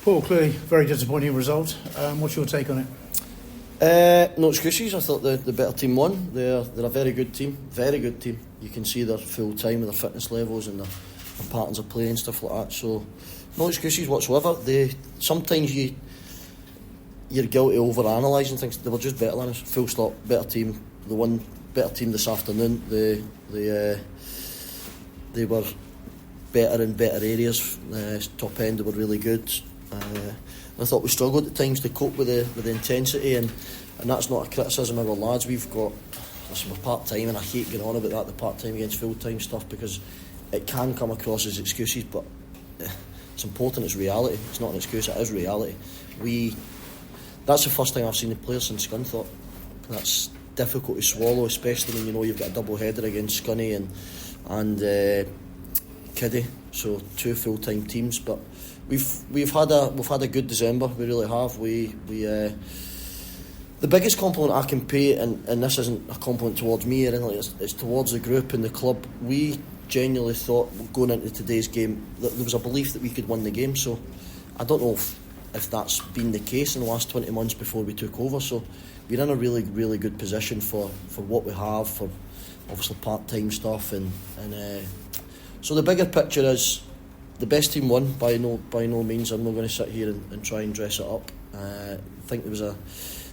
Paul, clearly very disappointing result. What's your take on it? No excuses. I thought the better team won. They're a very good team. You can see they're full time with their fitness levels and their patterns of play and stuff like that. So no excuses whatsoever. Sometimes you're guilty of over analysing things. They were just better than us. Full stop. Better team. They won. Better team this afternoon. They were better in better areas. Top end, they were really good. I thought we struggled at times to cope with the intensity, and that's not a criticism of our lads. We're part time, and I hate getting on about that, the part time against full time stuff, because it can come across as excuses, but it's important. It's reality. It's not an excuse. It is reality. That's the first time I've seen the players since Scunthorpe. That's difficult to swallow, especially when you know you've got a double header against Scunny and Kiddy. So two full time teams, but we've had a good December. We really have. The biggest compliment I can pay, and this isn't a compliment towards me or anything like this, it's towards the group and the club. We genuinely thought going into today's game that there was a belief that we could win the game. So I don't know if that's been the case in the last 20 months before we took over. So we're in a really, really good position for what we have, for obviously part-time stuff, and so the bigger picture is the best team won by no means. I'm not going to sit here and try and dress it up. I think the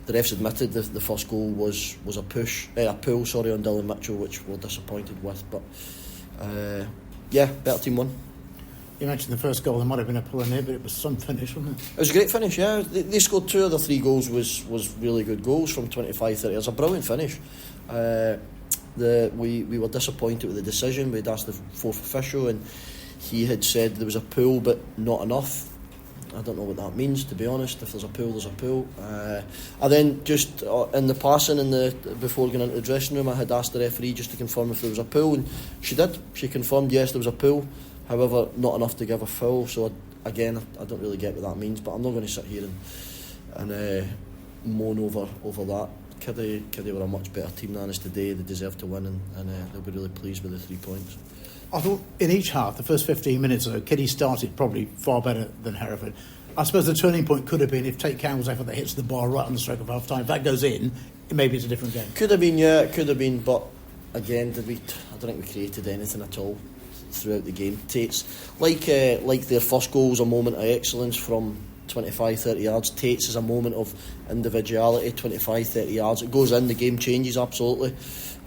refs admitted the first goal was a pull on Dylan Mitchell, which we're disappointed with, but better team won. You mentioned the first goal. There might have been a pull in there, but it was some finish, wasn't it? It was a great finish, yeah. They scored 2 of the 3 goals was really good goals from 25-30. It was a brilliant finish. We were disappointed with the decision. We'd asked the fourth official, and he had said there was a pull but not enough. I don't know what that means, to be honest. If there's a pull, there's a pull. I then just in the passing before going into the dressing room, I had asked the referee just to confirm if there was a pull, and she did. She confirmed yes, there was a pull. However, not enough to give a foul. So again, I don't really get what that means, but I'm not going to sit here and moan over that. Kiddy were a much better team than us today. They deserve to win, and they'll be really pleased with the 3 points. I thought in each half, the first 15 minutes or so, Kiddy started probably far better than Hereford. I suppose the turning point could have been if Tate Campbell's effort that hits the bar right on the stroke of half time. If that goes in, maybe it's a different game. Could have been, yeah, it could have been, but again, I don't think we created anything at all throughout the game. Tate's like their first goal was a moment of excellence from 25-30 yards. Tate's is a moment of individuality, 25-30 yards. It goes in, the game changes absolutely.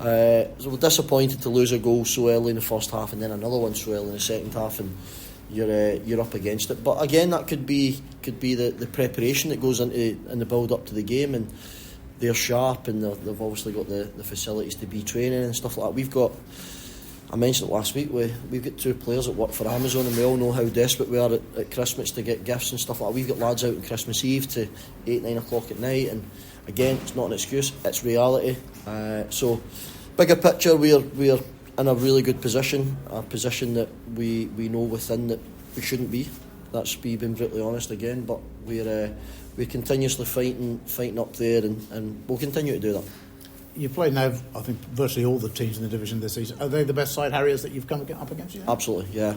So we're disappointed to lose a goal so early in the first half and then another one so early in the second half, and you're up against it. But again, that could be the preparation that goes into in the build up to the game, and they're sharp, and they've obviously got the facilities to be training and stuff like that. I mentioned it last week, we've got 2 players that work for Amazon, and we all know how desperate we are at Christmas to get gifts and stuff like that. We've got lads out on Christmas Eve to 8-9 o'clock at night, and again, it's not an excuse, it's reality. So bigger picture, we're in a really good position, a position that we know within that we shouldn't be. That's me being brutally honest again, but we're continuously fighting up there, and we'll continue to do that. You've played now, I think, virtually all the teams in the division this season. Are they the best side, Harriers, that you've come up against? Absolutely, yeah.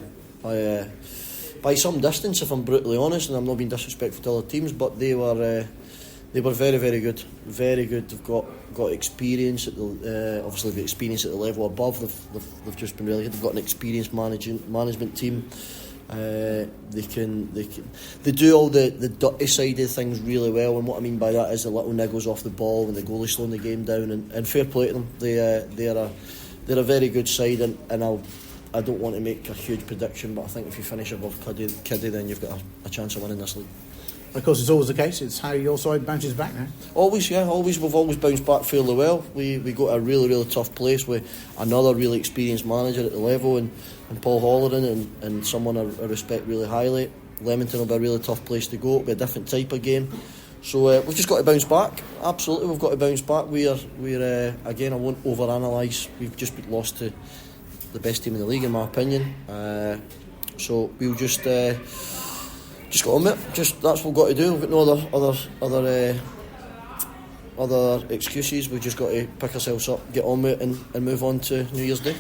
By some distance, if I'm brutally honest, and I'm not being disrespectful to other teams, but they were very, very good. Very good. They've got experience obviously the experience at the level above. They've just been really good. They've got an experienced management team. They do all the dirty side of things really well, and what I mean by that is the little niggles off the ball when the goalie's slowing the game down, and fair play to them. They're a very good side, and I don't want to make a huge prediction, but I think if you finish above Kiddy, then you've got a chance of winning this league. Of course, it's always the case. It's how your side bounces back now. Always. We've always bounced back fairly well. We got a really, really tough place with another really experienced manager at the level, and Paul Holleran, and someone I respect really highly. Leamington will be a really tough place to go. It'll be a different type of game. So we've just got to bounce back. Absolutely, we've got to bounce back. We're again, I won't overanalyse. We've just lost to the best team in the league, in my opinion. So we'll just got on with it. That's what we've got to do. We've got no other excuses. We've just got to pick ourselves up, get on with it, and move on to New Year's Day.